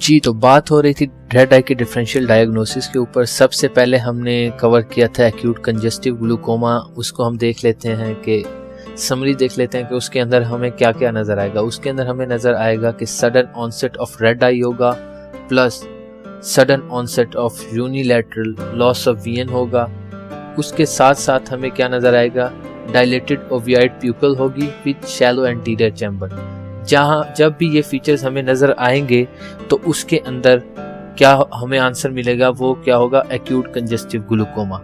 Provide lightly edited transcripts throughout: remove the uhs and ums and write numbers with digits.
जी, तो बात हो रही थी रेड आई के डिफरेंशियल डायग्नोसिस के ऊपर। सबसे पहले हमने कवर किया था एक्यूट कंजेस्टिव ग्लूकोमा। उसको हम देख लेते हैं कि समरी देख लेते हैं कि उसके अंदर हमें क्या क्या नज़र आएगा। उसके अंदर हमें नज़र आएगा कि sudden onset of red eye होगा, plus sudden onset of unilateral loss of vision होगा। उसके साथ साथ हमें क्या नज़र आएगा, डायलेटेड ओवियाइड प्यूपल होगी विद शैलो एंटीरियर चैम्बर। जहाँ जब भी ये फीचर्स हमें नज़र आएंगे तो उसके अंदर क्या हमें आंसर मिलेगा, वो क्या होगा, एक्यूट कंजेस्टिव ग्लूकोमा।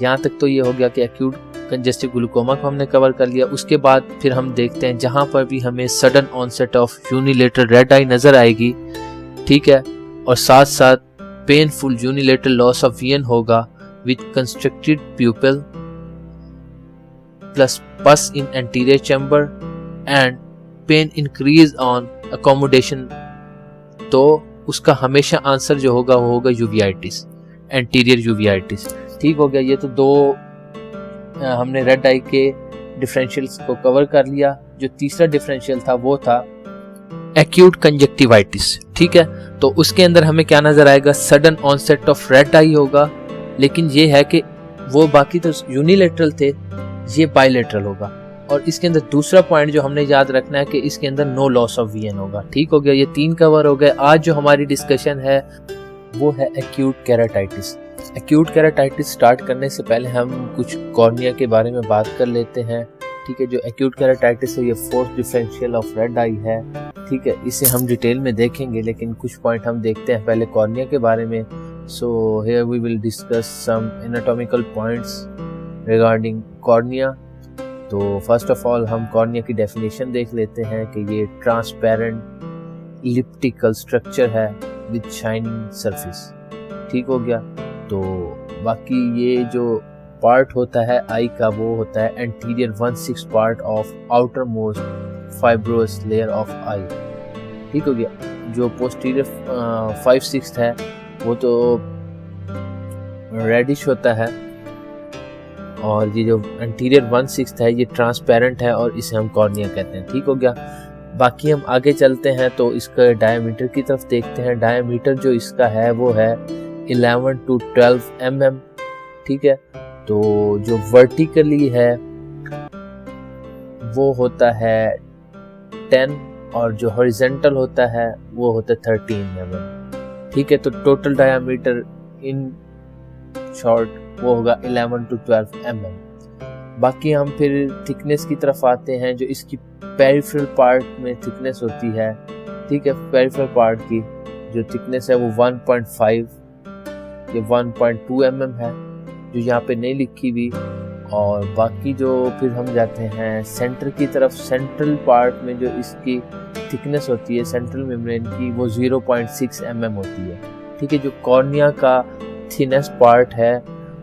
यहाँ तक तो ये हो गया कि एक्यूट कंजेस्टिव ग्लूकोमा को हमने कवर कर लिया। उसके बाद फिर हम देखते हैं जहाँ पर भी हमें sudden onset of unilateral red eye नज़र आएगी, ठीक है, और साथ साथ painful unilateral loss of vision होगा with constricted pupil plus pus in anterior chamber and pain increase on accommodation, तो उसका हमेशा आंसर जो होगा वो होगा यूवियाइटिस, एंटीरियर यूवियाइटिस। ठीक हो गया। ये तो दो हमने रेड आई के डिफरेंशियल्स को कवर कर लिया। जो तीसरा डिफरेंशियल था वो था एक्यूट कंजक्टिवाइटिस। ठीक है, तो उसके अंदर हमें क्या नजर आएगा, sudden onset of red eye होगा, लेकिन ये है कि वो बाकी तो यूनिलेटरल थे, ये बायलेटरल होगा। और इसके अंदर दूसरा पॉइंट जो हमने याद रखना है कि इसके अंदर नो लॉस ऑफ विजन होगा। ठीक हो गया, ये तीन कवर हो गए। आज जो हमारी डिस्कशन है वो है acute keratitis. Acute keratitis start करने से पहले हम कुछ कॉर्निया के बारे में बात कर लेते हैं। ठीक है, जो एक्यूट केराटाइटिस है ये fourth differential of red eye है। ठीक है, इसे हम डिटेल में देखेंगे, लेकिन कुछ पॉइंट हम देखते हैं पहले कॉर्निया के बारे में। So here we will discuss some anatomical points regarding cornea. तो फर्स्ट ऑफ ऑल हम कॉर्निया की डेफिनेशन देख लेते हैं कि ये ट्रांसपेरेंट इलिप्टिकल स्ट्रक्चर है विद शाइनिंग सरफेस। ठीक हो गया। तो बाकी ये जो पार्ट होता है आई का वो होता है anterior 1/6 part of outermost fibrous layer of eye. ठीक हो गया। जो पोस्टीरियर 5/6 है वो तो रेडिश होता है, और ये जो एंटीरियर 1/6 है ये ट्रांसपेरेंट है और इसे हम कॉर्निया कहते हैं। ठीक हो गया। बाकी हम आगे चलते हैं तो इसका डायमीटर की तरफ देखते हैं। डायमीटर जो इसका है वो है 11 to 12 mm। ठीक है, तो जो वर्टिकली है वो होता है 10 और जो हॉरिजॉन्टल होता है वो होता है 13 mm। ठीक है, तो टोटल डायमीटर इन शॉर्ट वो होगा 11 to 12 mm। बाकी हम फिर थिकनेस की तरफ आते हैं। जो इसकी पेरिफेरल पार्ट में थिकनेस होती है, ठीक है, पेरिफेरल पार्ट की जो थिकनेस है वो 1.5 या 1.2 mm है, जो यहाँ पे नहीं लिखी हुई। और बाकी जो फिर हम जाते हैं सेंटर की तरफ, सेंट्रल पार्ट में जो इसकी थिकनेस होती है सेंट्रल मेम्ब्रेन की वो 0.6 mm होती है। ठीक है, जो कॉर्निया का थिनेस्ट पार्ट है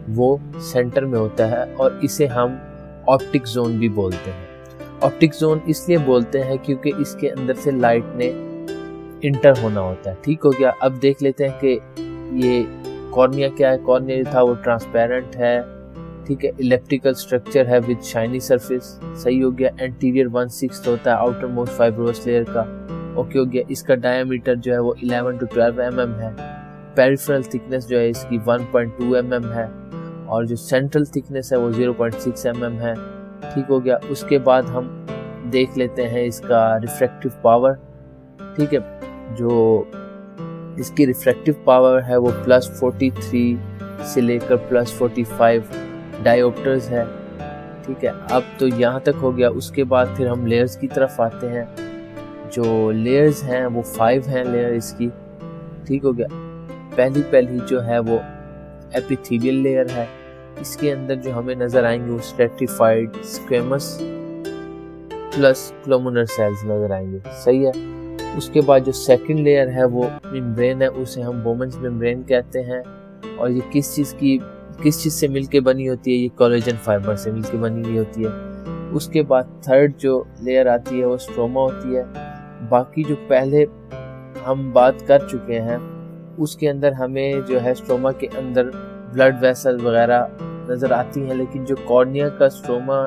वो सेंटर में होता है और इसे हम ऑप्टिक जोन भी बोलते हैं। ऑप्टिक जोन इसलिए बोलते हैं क्योंकि इसके अंदर से लाइट ने इंटर होना होता है। ठीक हो गया। अब देख लेते हैं कि ये कॉर्निया क्या है। कॉर्निया जो था वो ट्रांसपेरेंट है, ठीक है, इलेप्टिकल स्ट्रक्चर है विद शाइनी सरफेस। सही हो गया। एंटीरियर 1/6 होता है आउटर मोस्ट फाइब्रोस लेयर का। ओके हो गया। इसका डायमीटर जो है वो 11 to 12 mm है। पेरिफेरल थिकनेस जो है इसकी 1.2 mm है और जो सेंट्रल थिकनेस है वो 0.6 mm है। ठीक हो गया। उसके बाद हम देख लेते हैं इसका रिफ्रैक्टिव पावर। ठीक है, जो इसकी रिफ्रैक्टिव पावर है वो +43 से लेकर +45 डायोप्टर्स है। ठीक है, अब तो यहाँ तक हो गया। उसके बाद फिर हम लेयर्स की तरफ आते हैं। जो लेयर्स हैं वो 5 हैं लेयर इसकी। ठीक हो गया। पहली जो है वो एपिथेलियल लेयर है। इसके अंदर जो हमें नजर आएंगे वो स्ट्रेटिफाइड स्क्वेमस प्लस क्लोमुलर सेल्स नजर आएंगे। सही है। उसके बाद जो सेकंड लेयर है वो मेम्ब्रेन है, उसे हम बोमेंस मेम्ब्रेन कहते हैं। और ये किस चीज से मिलके बनी होती है, ये कोलेजन फाइबर से मिलके बनी हुई होती है। उसके बाद थर्ड जो लेयर आती है वो स्ट्रोमा होती है। बाकी जो पहले हम बात कर चुके हैं उसके अंदर हमें जो है स्ट्रोमा के अंदर ब्लड वेसल वगैरह नज़र आती हैं, लेकिन जो कॉर्निया का स्ट्रोमा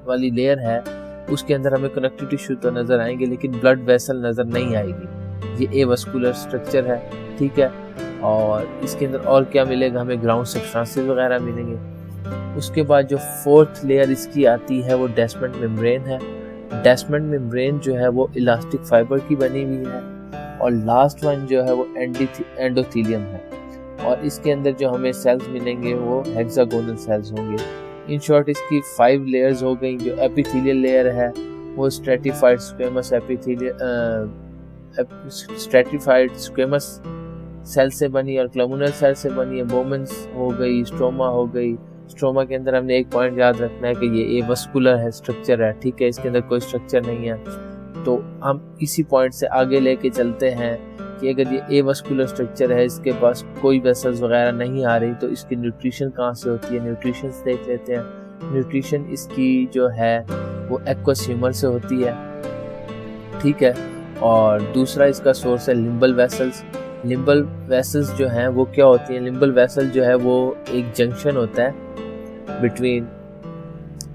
वाली लेयर है उसके अंदर हमें कनेक्टिव टिश्यू तो नज़र आएंगे लेकिन ब्लड वेसल नज़र नहीं आएगी। ये एवास्कुलर स्ट्रक्चर है, ठीक है। और इसके अंदर और क्या मिलेगा, हमें ग्राउंड सब्सटेंसेस वगैरह मिलेंगे। उसके बाद जो फोर्थ लेयर इसकी आती है वो डेस्मेंट मेम्ब्रेन है। डेस्मेंट मेम्ब्रेन जो है वो इलास्टिक फाइबर की बनी हुई है। और लास्ट वन जो है वो एंडोथीलियम है। और इसके अंदर जो हमें सेल्स मिलेंगे वो हेक्सागोनल सेल्स होंगे। इन शॉर्ट इसकी 5 लेयर्स हो गई। जो एपिथेलियल लेयर है वो स्ट्रेटिफाइड स्क्वेमस सेल से बनी और क्लमुनल सेल से बनी है। बोमेंस हो गई, स्ट्रोमा हो गई। स्ट्रोमा के अंदर हमने एक पॉइंट याद रखना है कि ये एवास्कुलर है, स्ट्रक्चर है, ठीक है। इसके अंदर कोई स्ट्रक्चर नहीं है। तो हम इसी पॉइंट से आगे लेके चलते हैं कि अगर ये एवास्कुलर स्ट्रक्चर है, इसके पास कोई वेसल्स वगैरह नहीं आ रही, तो इसकी न्यूट्रिशन कहाँ से होती है, न्यूट्रिशन देख लेते हैं। न्यूट्रिशन इसकी जो है वो एक्वस ह्यूमर से होती है, ठीक है। और दूसरा इसका सोर्स है लिम्बल वेसल्स। लिम्बल वेसल्स जो हैं वो क्या होती हैं, लिम्बल वेसल जो है वो एक जंक्शन होता है बिटवीन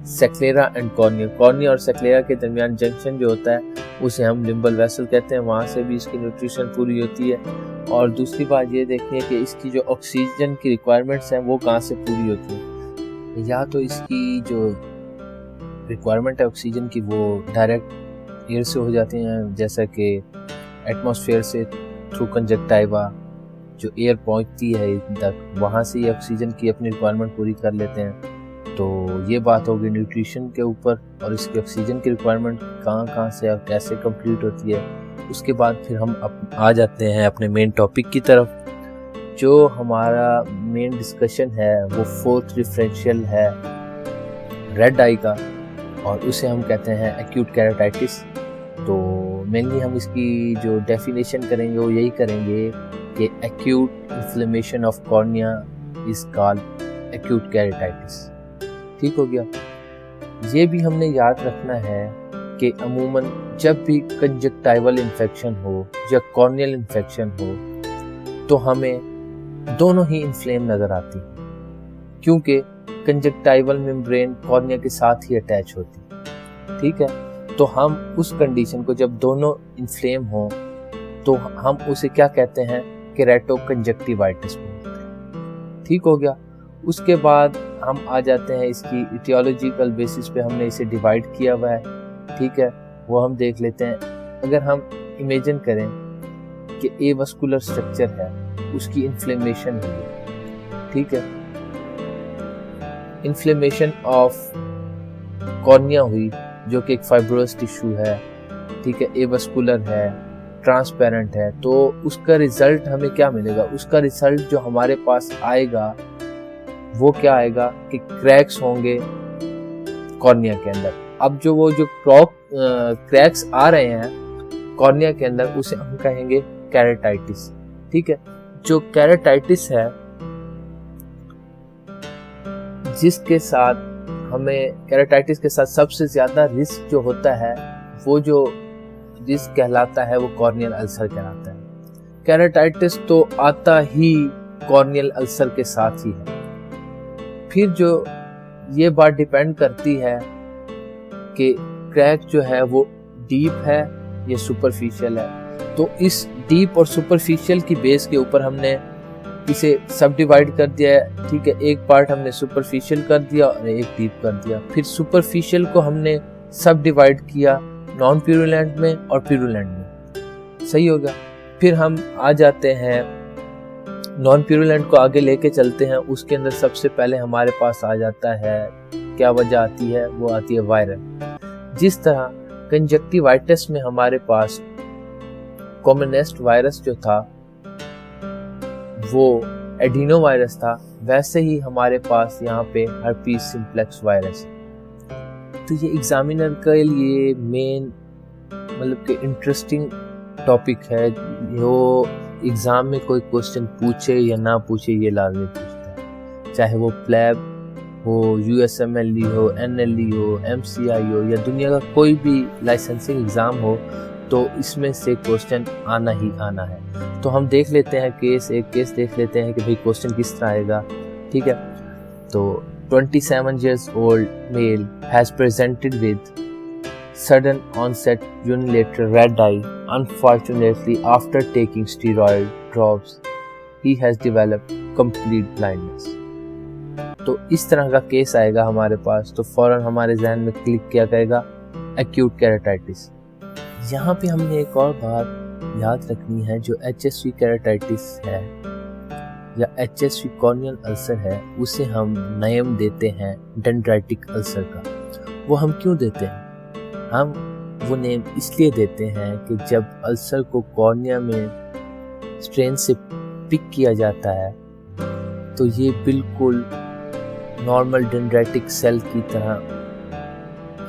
सेक्लेरा एंड कॉर्निया। कॉर्निया और सेक्लेरा के दरमियान जंक्शन जो होता है उसे हम लिम्बल वेसल कहते हैं। वहाँ से भी इसकी न्यूट्रिशन पूरी होती है। और दूसरी बात ये देखनी है कि इसकी जो ऑक्सीजन की रिक्वायरमेंट्स हैं वो कहाँ से पूरी होती है। या तो इसकी जो रिक्वायरमेंट है ऑक्सीजन की वो डायरेक्ट एयर से हो जाती हैं, जैसा कि एटमॉस्फेयर से थ्रू कंजक्टाइवा जो एयर पहुंचती है तक, वहाँ से ये ऑक्सीजन की अपनी रिक्वायरमेंट पूरी कर लेते हैं। तो ये बात होगी न्यूट्रिशन के ऊपर। और इसकी ऑक्सीजन की रिक्वायरमेंट कहाँ से और कैसे कंप्लीट होती है। उसके बाद फिर हम आ जाते हैं अपने मेन टॉपिक की तरफ। जो हमारा मेन डिस्कशन है वो फोर्थ डिफरेंशियल है रेड आई का, और उसे हम कहते हैं एक्यूट केराटाइटिस। तो मेनली हम इसकी जो डेफिनेशन करेंगे वो यही करेंगे कि acute inflammation of cornea is called acute keratitis, ठीक हो गया। ये भी हमने याद रखना है कि अमूमन जब भी कंजक्टाइवल इन्फेक्शन हो या कॉर्नियल इन्फेक्शन हो तो हमें दोनों ही इन्फ्लेम नज़र आती है, क्योंकि कंजक्टाइवल मेम्ब्रेन कॉर्निया के साथ ही अटैच होती है, ठीक है। तो हम उस कंडीशन को जब दोनों इन्फ्लेम हो तो हम उसे क्या कहते हैं, केराटोकंजक्टिवाइटिस बोलते हैं, ठीक हो गया। उसके बाद हम आ जाते हैं इसकी इटियोलॉजिकल बेसिस पे हमने इसे डिवाइड किया हुआ है, ठीक है। वो हम देख लेते हैं। अगर हम इमेजिन करें कि एवास्कुलर स्ट्रक्चर है, उसकी इन्फ्लेमेशन हुई है, ठीक है। इन्फ्लेमेशन ऑफ कॉर्निया हुई जो कि एक फाइब्रोस टिश्यू है, ठीक है, एवास्कुलर है, ट्रांसपेरेंट है। तो उसका रिजल्ट हमें क्या मिलेगा, उसका रिजल्ट जो हमारे पास आएगा वो क्या आएगा कि क्रैक्स होंगे कॉर्निया के अंदर। अब जो क्रैक्स आ रहे हैं कॉर्निया के अंदर उसे हम कहेंगे केराटाइटिस, ठीक है। जो केराटाइटिस है जिसके साथ हमें केराटाइटिस के साथ सबसे ज्यादा रिस्क जो होता है वो जो रिस्क कहलाता है वो कॉर्नियल अल्सर कहलाता है। केराटाइटिस तो आता ही कॉर्नियल अल्सर के साथ ही है। फिर जो ये बात डिपेंड करती है कि क्रैक जो है वो डीप है या सुपरफिशियल है। तो इस डीप और सुपरफिशियल की बेस के ऊपर हमने इसे सब डिवाइड कर दिया है, ठीक है। एक पार्ट हमने सुपरफिशियल कर दिया और एक डीप कर दिया। फिर सुपरफिशियल को हमने सब डिवाइड किया नॉन प्यूरुलेंट में और प्यूरुलेंट में, सही हो गया। फिर हम आ जाते हैं नॉन प्यूरुलेंट को आगे लेके चलते हैं। उसके अंदर सबसे पहले हमारे पास आ जाता है, क्या वजह आती है, वो आती है वायरल। जिस तरह कंजक्टिवाइटिस में हमारे पास कॉमनेस्ट वायरस जो था वो एडिनो वायरस था, वैसे ही हमारे पास यहाँ पे हर्पीज सिम्प्लेक्स वायरस। तो ये एग्जामिनर के लिए मेन मतलब कि इंटरेस्टिंग टॉपिक है। जो एग्जाम में कोई क्वेश्चन पूछे या ना पूछे ये लाजमी पूछता है, चाहे वो प्लैब हो, USMLE हो, NLE हो, MCI हो या दुनिया का कोई भी लाइसेंसिंग एग्ज़ाम हो, तो इसमें से क्वेश्चन आना ही आना है। तो हम देख लेते हैं एक केस देख लेते हैं कि भाई क्वेश्चन किस तरह आएगा, ठीक है। तो 27 years old male has presented with sudden onset unilateral red eye. Unfortunately, after taking steroid drops, he has developed complete blindness. तो इस तरह का केस आएगा हमारे पास तो फौरन हमारे जहन में क्लिक किया करेगा एक्यूट केराटाइटिस। यहाँ पे हमने एक और बात याद रखनी है, जो HSV केराटाइटिस है या HSV कॉर्नियल अल्सर है, उसे हम नाम देते हैं डेंड्राइटिक अल्सर का। वो हम क्यों देते हैं? हम वो नेम इसलिए देते हैं कि जब अल्सर को कॉर्निया में स्ट्रेन से पिक किया जाता है तो ये बिल्कुल नॉर्मल डेंड्राइटिक सेल की तरह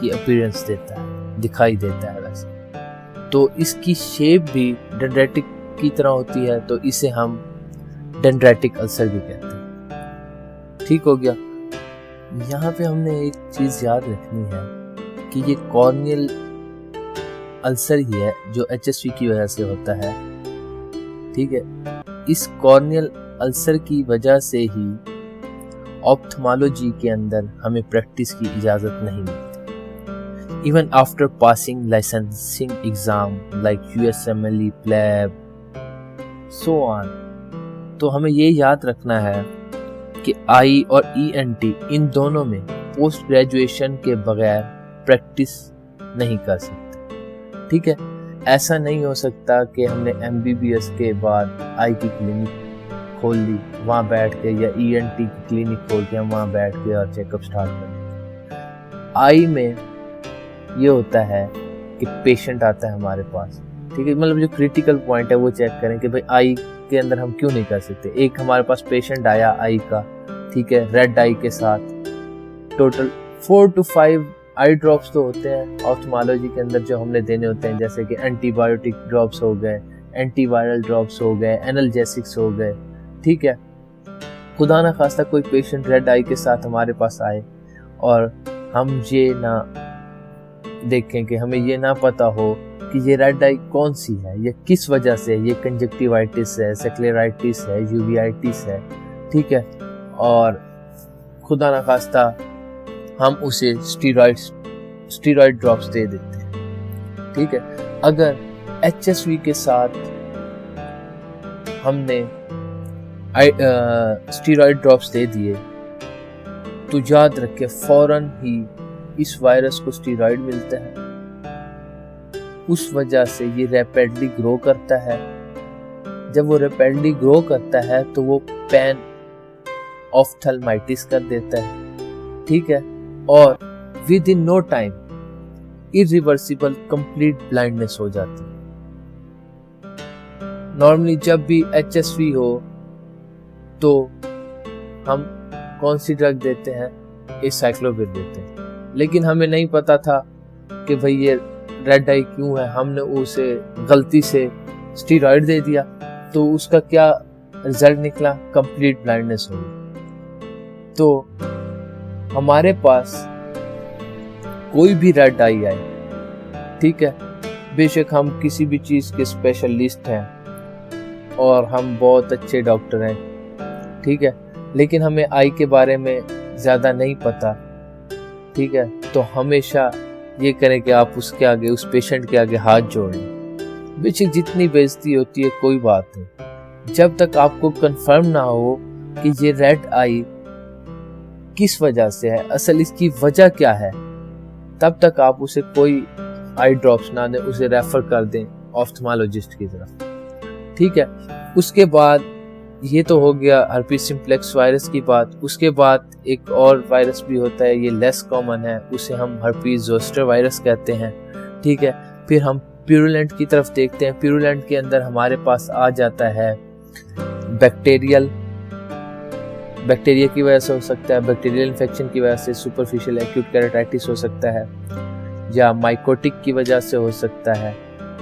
की अपीयरेंस देता है, दिखाई देता है वैसे। तो इसकी शेप भी डेंड्राइटिक की तरह होती है, तो इसे हम डेंड्राइटिक अल्सर भी कहते हैं। ठीक हो गया। यहाँ पे हमने एक चीज़ याद रखनी है कि ये कॉर्नियल अल्सर ही है जो HSV की वजह से होता है। ठीक है, इस कॉर्नियल अल्सर की वजह से ही ऑप्थेल्मोलॉजी के अंदर हमें प्रैक्टिस की इजाज़त नहीं मिलती। Even after passing licensing exam like USMLE, PLAB, so on. तो हमें ये याद रखना है कि आई और ENT इन दोनों में पोस्ट ग्रेजुएशन के बगैर प्रैक्टिस नहीं कर सकते। ठीक है, ऐसा नहीं हो सकता कि हमने MBBS के बाद आई की क्लिनिक खोल ली वहाँ बैठ के, या ENT की क्लिनिक खोल के हम वहाँ बैठ के और चेकअप स्टार्ट कर। आई में ये होता है कि पेशेंट आता है हमारे पास, ठीक है, मतलब जो क्रिटिकल पॉइंट है वो चेक करें कि भाई आई के अंदर हम क्यों नहीं कर सकते। एक हमारे पास पेशेंट आया आई का, ठीक है, रेड आई के साथ, टोटल 4 to 5 आई ड्रॉप्स तो होते हैं ऑप्थेल्मोलॉजी के अंदर जो हमने देने होते हैं, जैसे कि एंटीबायोटिक ड्रॉप्स हो गए, एंटीवायरल ड्रॉप्स हो गए, एनाल्जेसिक्स हो गए। ठीक है, खुदा ना खास्ता कोई पेशेंट रेड आई के साथ हमारे पास आए और हम ये ना देखें कि हमें ये ना पता हो कि ये रेड आई कौन सी है, ये किस वजह से, ये कंजक्टिवाइटिस है, सेक्लेराइटिस है, यूवियाइटिस है। ठीक है, और खुदा ना खास्ता हम उसे स्टीरॉइड ड्रॉप्स दे देते हैं। ठीक है, अगर HSV के साथ हमने स्टीरॉइड ड्रॉप्स दे दिए तो याद रखें फौरन ही इस वायरस को स्टीरॉइड मिलता है, उस वजह से ये रैपिडली ग्रो करता है। जब वो रैपिडली ग्रो करता है तो वो पैन ऑफ्थेल्माइटिस कर देता है। ठीक है, और within no time irreversible complete blindness हो जाती है। नॉर्मली जब भी HSV हो तो हम कौन सी ड्रग देते हैं? एसाइक्लोविर देते हैं, लेकिन हमें नहीं पता था कि भाई ये रेड आई क्यों है, हमने उसे गलती से स्टीरॉइड दे दिया तो उसका क्या रिजल्ट निकला? कंप्लीट ब्लाइंडनेस हो गई। तो हमारे पास कोई भी रेड आई आए, ठीक है, बेशक हम किसी भी चीज़ के स्पेशलिस्ट हैं और हम बहुत अच्छे डॉक्टर हैं, ठीक है, लेकिन हमें आई के बारे में ज़्यादा नहीं पता, ठीक है, तो हमेशा ये करें कि आप उसके आगे, उस पेशेंट के आगे हाथ जोड़ लें। बेशक जितनी बेइज्जती होती है कोई बात नहीं, जब तक आपको कंफर्म ना हो कि ये रेड आई किस वजह से है, असल इसकी वजह क्या है, तब तक आप उसे कोई आई ड्रॉप्स ना दें, उसे रेफर कर दें ऑप्थेल्मोलॉजिस्ट की तरफ। ठीक है, उसके बाद ये तो हो गया हर्पीज सिम्प्लेक्स वायरस की बात। उसके बाद एक और वायरस भी होता है, ये लेस कॉमन है, उसे हम हर्पीज जोस्टर वायरस कहते हैं। ठीक है, फिर हम प्यूरुलेंट की तरफ देखते हैं। प्यूरुलेंट के अंदर हमारे पास आ जाता है बैक्टीरिया की वजह से हो सकता है, बैक्टीरियल इन्फेक्शन की वजह से सुपरफिशियल एक्यूट केराटाइटिस हो सकता है, या माइकोटिक की वजह से हो सकता है,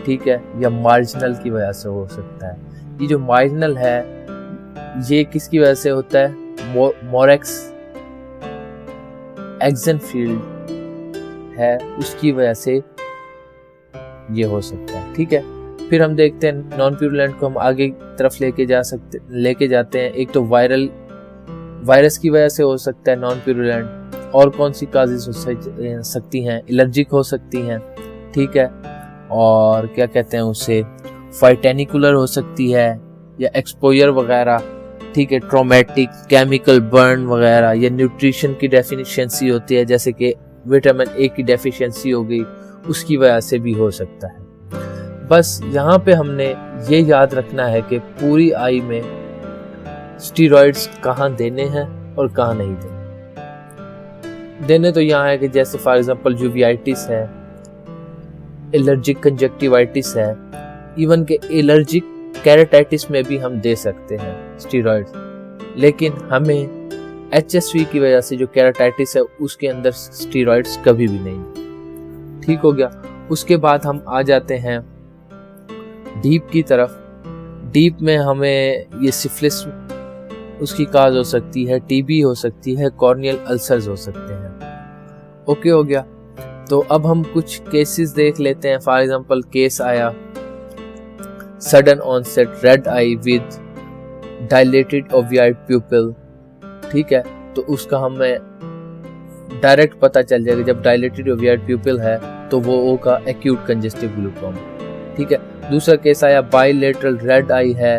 ठीक है, या मार्जिनल की वजह से हो सकता है। ये जो मार्जिनल है ये किसकी वजह से होता है? मोरेक्स एक्सेनफील्ड है, उसकी वजह से ये हो सकता है। ठीक है, फिर हम देखते हैं नॉन प्यूरुलेंट को हम आगे तरफ लेके जाते हैं। एक तो वायरस की वजह से हो सकता है नॉन प्यूरुलेंट, और कौन सी काजेस हो सकती हैं? एलर्जिक हो सकती हैं, ठीक है, और क्या कहते हैं उसे, फाइटेनिकुलर हो सकती है या एक्सपोजर वगैरह, ठीक है, ट्रॉमेटिक, केमिकल बर्न वगैरह, या न्यूट्रिशन की डेफिशिएंसी होती है, जैसे कि विटामिन ए की डेफिशिएंसी हो गई, उसकी वजह से भी हो सकता है। बस यहाँ पे हमने ये याद रखना है कि पूरी आई में स्टीरॉइड्स कहाँ देने हैं और कहाँ नहीं देने तो यहाँ है कि जैसे फॉर एग्जांपल यूवियाइटिस है, एलर्जिक कंजक्टिवाइटिस है, इवन के एलर्जिक केराटाइटिस में भी हम दे सकते हैं स्टीरॉइड्स, लेकिन हमें HSV की वजह से जो केराटाइटिस है उसके अंदर स्टीरॉइड्स कभी भी नहीं। ठीक हो गया। उसके बाद हम आ जाते हैं डीप की तरफ। डीप में हमें ये सिफिलिस उसकी काज हो सकती है, टीबी हो सकती है, कॉर्नियल अल्सर्स हो सकते हैं। ओके हो गया। तो अब हम कुछ केसेस देख लेते हैं। फॉर एग्जांपल केस आया sudden onset red eye with dilated ovoid pupil, ठीक है, तो उसका हमें डायरेक्ट पता चल जाएगा जब डायलेटेड ओवियाइड प्यूपिल है तो वो होगा एक्यूट कंजेस्टिव ग्लूकोमा, ठीक है। दूसरा केस आया बाइलेटरल रेड आई है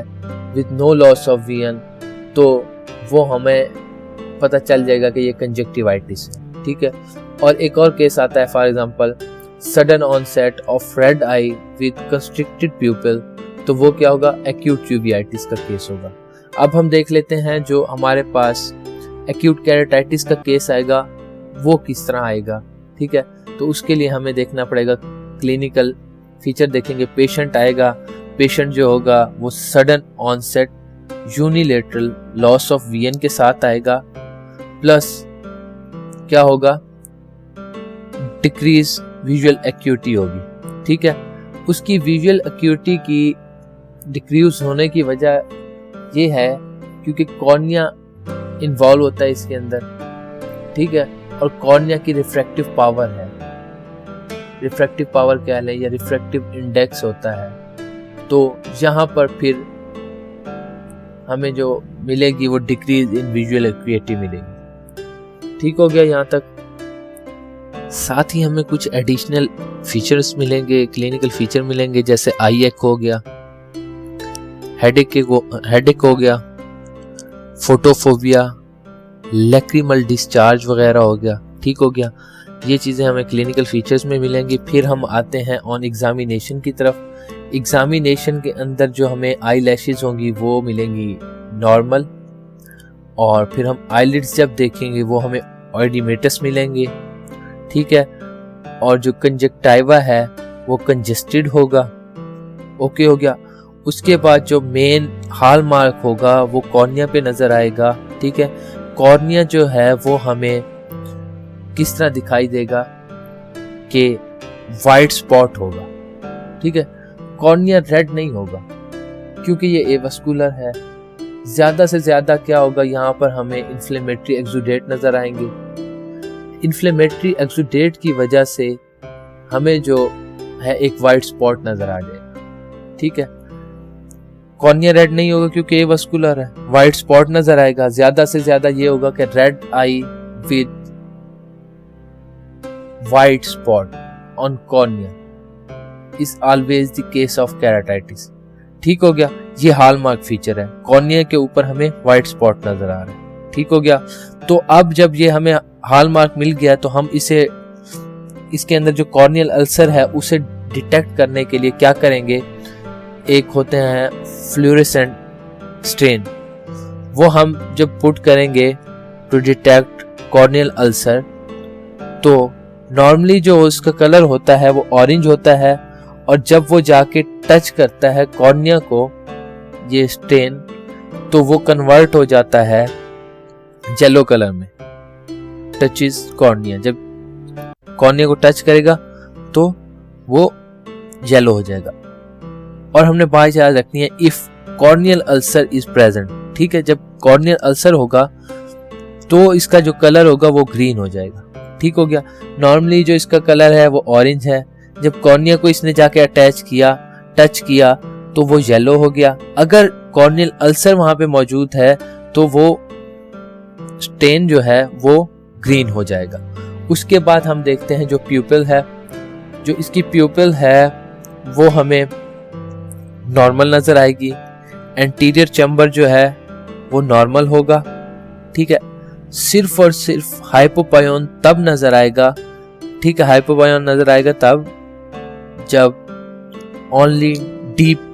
with no loss of vision, तो वो हमें पता चल जाएगा कि ये कंजक्टिवाइटिस है, ठीक है। और एक और केस आता है for example sudden onset of red eye with constricted pupil, तो वो क्या होगा, एक्यूट यूवियाइटिस का केस होगा। अब हम देख लेते हैं जो हमारे पास एक्यूट केराटाइटिस का केस आएगा वो किस तरह आएगा, ठीक है। तो उसके लिए हमें देखना पड़ेगा क्लिनिकल फीचर देखेंगे। पेशेंट आएगा, पेशेंट जो होगा वो sudden onset unilateral loss of vision के साथ आएगा, प्लस क्या होगा, डिक्रीज विजुअल एक्यूटी होगी, ठीक है। उसकी विजुअल एक्यूटी की डिक्रीज होने की वजह ये है क्योंकि कॉर्निया इन्वॉल्व होता है इसके अंदर, ठीक है, और कॉर्निया की रिफ्रैक्टिव पावर है। रिफ्रैक्टिव पावर क्या है, या रिफ्रैक्टिव इंडेक्स होता है। तो यहाँ पर फिर हमें जो मिलेगी वो डिक्रीज इन विजुअल एक्यूटी मिलेगी। ठीक हो गया यहाँ तक। साथ ही हमें कुछ एडिशनल फीचर्स मिलेंगे, क्लिनिकल फीचर मिलेंगे, जैसे आई एक हो गया, हेडेक हो गया, फोटोफोबिया, लैक्रिमल डिस्चार्ज वगैरह हो गया, ठीक हो गया। ये चीज़ें हमें क्लिनिकल फीचर्स में मिलेंगी। फिर हम आते हैं ऑन एग्जामिनेशन की तरफ। एग्जामिनेशन के अंदर जो हमें आई लैशेज होंगी वो मिलेंगी नॉर्मल, और फिर हम आईलिड्स जब देखेंगे वो हमें ऑइडिमेटस मिलेंगे, ठीक है, और जो कंजक्टाइवा है वो कंजेस्टेड होगा। ओके हो गया। उसके बाद जो मेन हॉलमार्क होगा वो कॉर्निया पे नजर आएगा, ठीक है। कॉर्निया जो है वो हमें किस तरह दिखाई देगा कि वाइट स्पॉट होगा, ठीक है। कॉर्निया रेड नहीं होगा क्योंकि ये एवस्कुलर है। ज्यादा से ज्यादा क्या होगा, यहाँ पर हमें इन्फ्लेमेटरी एक्सुडेट नजर आएंगे। इन्फ्लेमेटरी एक्सुडेट की वजह से हमें जो है एक वाइट स्पॉट नजर आ जाएगा, ठीक है। कॉर्निया रेड नहीं होगा क्योंकि ये वस्कुलर है, वाइट स्पॉट नजर आएगा। ज्यादा से ज्यादा ये होगा कि red eye with white spot on cornea is always the case of keratitis, ठीक हो गया। ये हॉलमार्क फीचर है, कॉर्निया के ऊपर हमें वाइट स्पॉट नजर आ रहा है, ठीक हो गया। तो अब जब ये हमें हॉलमार्क मिल गया तो हम इसे, इसके अंदर जो कॉर्नियल अल्सर है उसे डिटेक्ट करने के लिए क्या करेंगे, एक होते हैं फ्लोरेसेंट स्टेन, वो हम जब पुट करेंगे टू डिटेक्ट कॉर्नियल अल्सर, तो नॉर्मली जो उसका कलर होता है वो ऑरेंज होता है, और जब वो जाके टच करता है कॉर्निया को, ये स्टेन, तो वो कन्वर्ट हो जाता है येलो कलर में। टचेस कॉर्निया, जब कॉर्निया को टच करेगा तो वो येलो हो जाएगा। और हमने बात याद रखनी है, if corneal ulcer is present, ठीक है। जब कॉर्नियल अल्सर होगा तो इसका जो कलर होगा वो ग्रीन हो जाएगा, ठीक हो गया। नॉर्मली जो इसका कलर है वो ऑरेंज है, जब कॉर्निया को इसने जाके अटैच किया, टच किया, तो वो येलो हो गया। अगर कॉर्नियल अल्सर वहां पे मौजूद है तो वो स्टेन जो है वो ग्रीन हो जाएगा। उसके बाद हम देखते हैं जो प्यूपिल है जो इसकी प्यूपिल है वो हमें नॉर्मल नज़र आएगी। एंटीरियर चैम्बर जो है वो नॉर्मल होगा, ठीक है। सिर्फ और सिर्फ हाइपोपायोन तब नज़र आएगा, ठीक है, हाइपोपायोन नज़र आएगा तब जब ओनली डीप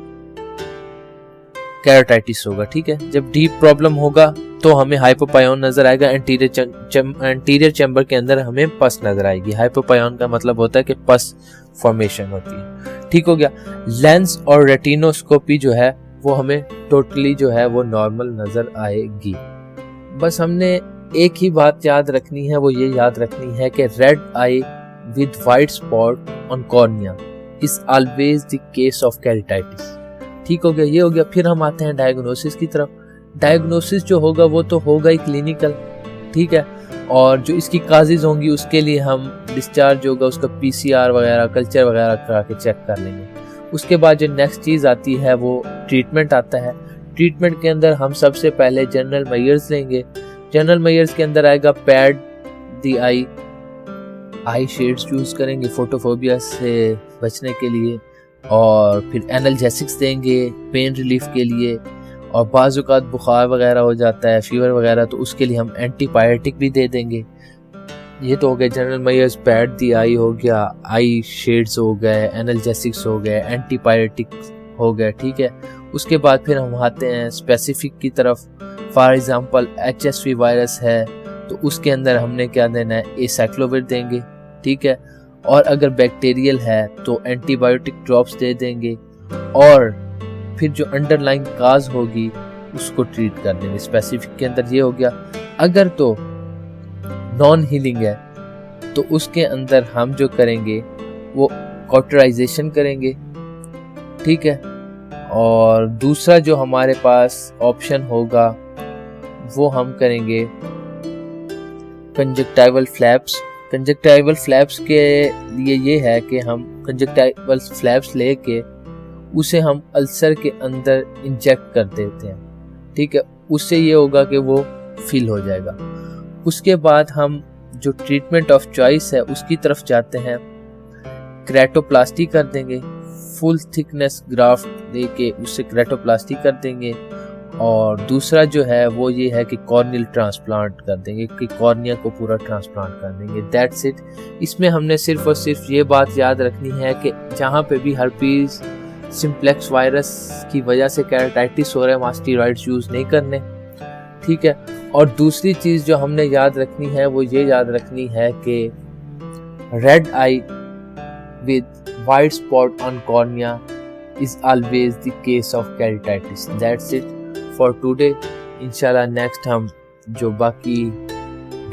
केराटाइटिस होगा, ठीक है। जब डीप प्रॉब्लम होगा तो हमें हाइपोपायोन नजर आएगा। एंटीरियर चैम्बर के अंदर हमें पस नजर आएगी। हाइपोपायोन का मतलब होता है कि पस फॉर्मेशन होती है, ठीक हो गया। लेंस और रेटिनोस्कोपी जो है वो हमें टोटली जो है वो नॉर्मल नजर आएगी। बस हमने एक ही बात याद रखनी है, वो ये याद रखनी है कि red eye with white spot on cornea is always the case of keratitis, ठीक हो गया। ये हो गया। फिर हम आते हैं डायग्नोसिस की तरफ। डायग्नोसिस जो होगा वो तो होगा ही क्लिनिकल, ठीक है। और जो इसकी काजेज होंगी उसके लिए हम डिस्चार्ज होगा उसका पीसीआर वगैरह कल्चर वगैरह करा के चेक कर लेंगे। उसके बाद जो नेक्स्ट चीज़ आती है वो ट्रीटमेंट आता है। ट्रीटमेंट के अंदर हम सबसे पहले जनरल मेजर्स लेंगे। जनरल मेजर्स के अंदर आएगा पैड दी आई शेड्स यूज़ करेंगे फोटोफोबिया से बचने के लिए, और फिर एनाल्जेसिक्स देंगे पेन रिलीफ के लिए, और बाज़ औक़ात बुखार वगैरह हो जाता है, फीवर वगैरह, तो उसके लिए हम एंटीबायोटिक भी दे देंगे। ये तो हो गए जनरल मेजर्स, पैड दी आई हो गया, आई शेड्स हो गए, एनाल्जेसिक्स हो गए, एंटीबायोटिक हो गए, ठीक है। उसके बाद फिर हम आते हैं स्पेसिफिक की तरफ। फॉर एग्जांपल HSV वायरस है तो उसके अंदर हमने क्या देना है, एसाइक्लोविर देंगे, ठीक है। और अगर बैक्टीरियल है तो एंटीबायोटिक ड्रॉप्स दे देंगे, और फिर जो अंडरलाइन काज होगी उसको ट्रीट कर देंगे। स्पेसिफिक के अंदर ये हो गया। अगर तो नॉन हीलिंग है तो उसके अंदर हम जो करेंगे वो कॉटराइजेशन करेंगे, ठीक है। और दूसरा जो हमारे पास ऑप्शन होगा वो हम करेंगे कंजक्टाइवल फ्लैप्स। कंजक्टाइवल फ्लैप्स के लिए ये है कि हम कंजक्टाइवल फ्लैप्स लेके उसे हम अल्सर के अंदर इंजेक्ट कर देते हैं, ठीक है। उससे ये होगा कि वो फिल हो जाएगा। उसके बाद हम जो ट्रीटमेंट ऑफ चॉइस है उसकी तरफ जाते हैं। क्रेटोप्लास्टी कर देंगे, फुल थिकनेस ग्राफ्ट देके उससे क्रेटोप्लास्टी कर देंगे। और दूसरा जो है वो ये है कि कॉर्नियल ट्रांसप्लांट कर देंगे, कि कॉर्निया को पूरा ट्रांसप्लांट कर देंगे। That's it. इसमें हमने सिर्फ और सिर्फ ये बात याद रखनी है कि जहाँ पे भी हर्पीज सिम्प्लेक्स वायरस की वजह से केराटिटिस हो रहा है वहाँ स्टेरॉइड्स यूज़ नहीं करने, ठीक है। और दूसरी चीज़ जो हमने याद रखनी है वो ये याद रखनी है कि red eye with white spot on cornea is always the case of keratitis. That's it for today. इंशाल्लाह नेक्स्ट हम जो बाकी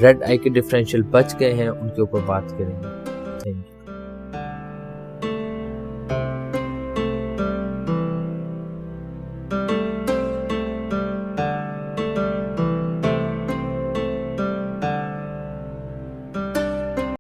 रेड आई के डिफरेंशियल बच गए हैं उनके ऊपर बात करेंगे।